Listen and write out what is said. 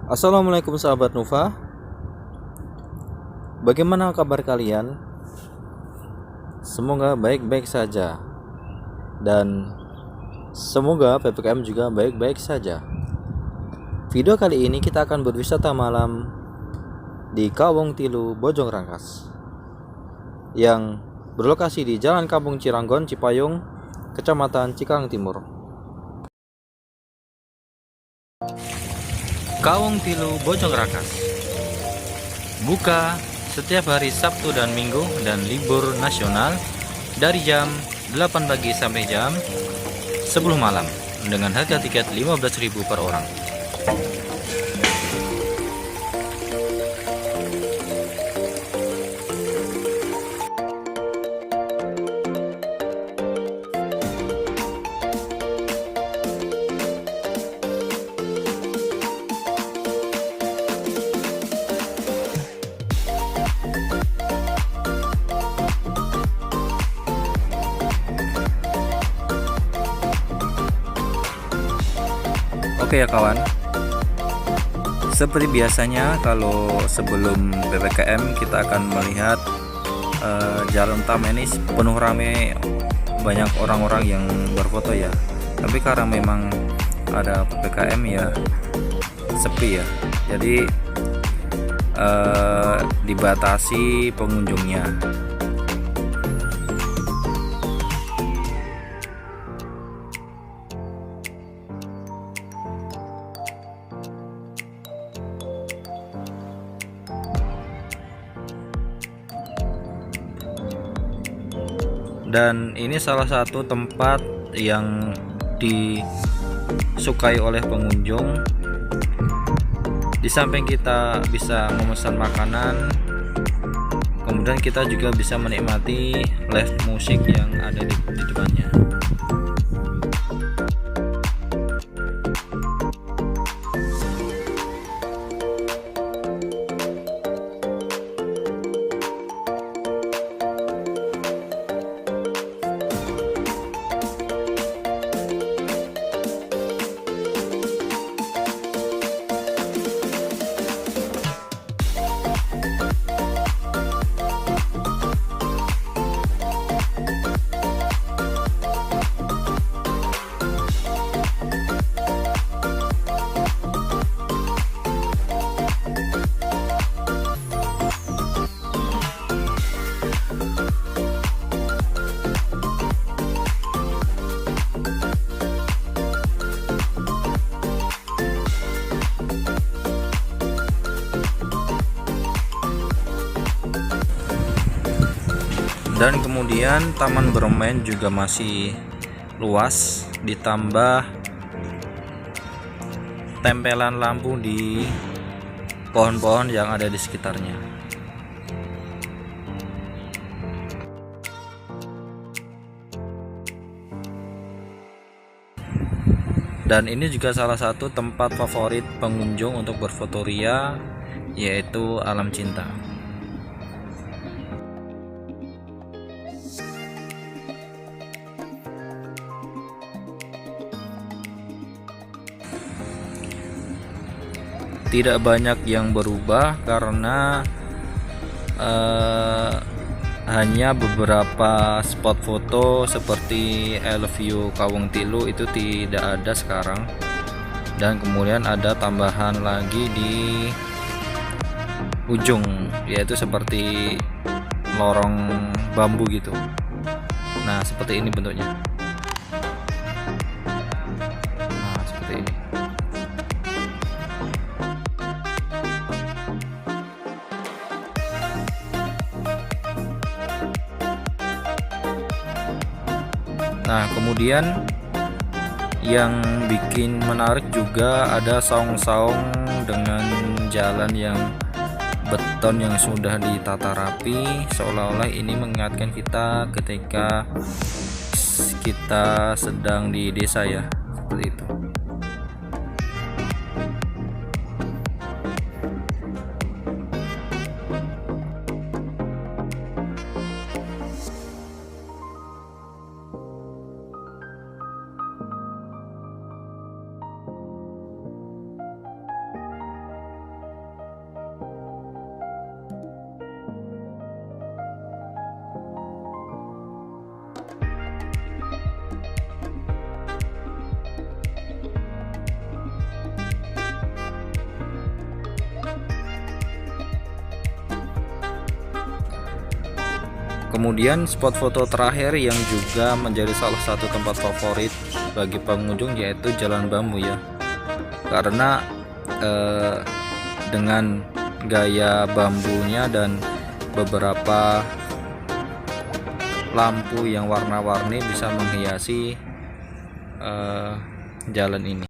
Assalamualaikum sahabat Nufa. Bagaimana kabar kalian? Semoga baik-baik saja. Dan semoga PPKM juga baik-baik saja. Video kali ini kita akan berwisata malam di Kawung Tilu, Bojong Rangkas, yang berlokasi di Jalan Kampung Ciranggon, Cipayung, Kecamatan Cikarang Timur. Kawung Tilu, Bojong Rangkas buka setiap hari Sabtu dan Minggu dan libur nasional dari jam 8 pagi sampai jam 10 malam dengan harga tiket 15.000 per orang. Oke ya kawan, seperti biasanya kalau sebelum PPKM kita akan melihat jalan utama ini penuh rame, banyak orang-orang yang berfoto ya. Tapi karena memang ada PPKM ya sepi ya, jadi dibatasi pengunjungnya. Dan ini salah satu tempat yang disukai oleh pengunjung. Di samping kita bisa memesan makanan, kemudian kita juga bisa menikmati live musik yang ada di depannya. Dan kemudian taman bermain juga masih luas, ditambah tempelan lampu di pohon-pohon yang ada di sekitarnya. Dan ini juga salah satu tempat favorit pengunjung untuk berfotoria, yaitu Alam Cinta. Tidak banyak yang berubah karena hanya beberapa spot foto seperti I Love You Kawung Tilu itu tidak ada sekarang, dan kemudian ada tambahan lagi di ujung, yaitu seperti lorong bambu gitu. Nah, seperti ini bentuknya. Nah, seperti ini. Nah, kemudian yang bikin menarik juga ada saung-saung dengan jalan yang beton yang sudah ditata rapi, seolah-olah ini mengingatkan kita ketika kita sedang di desa ya, seperti itu. Kemudian spot foto terakhir yang juga menjadi salah satu tempat favorit bagi pengunjung yaitu Jalan Bambu ya, karena dengan gaya bambunya dan beberapa lampu yang warna-warni bisa menghiasi jalan ini.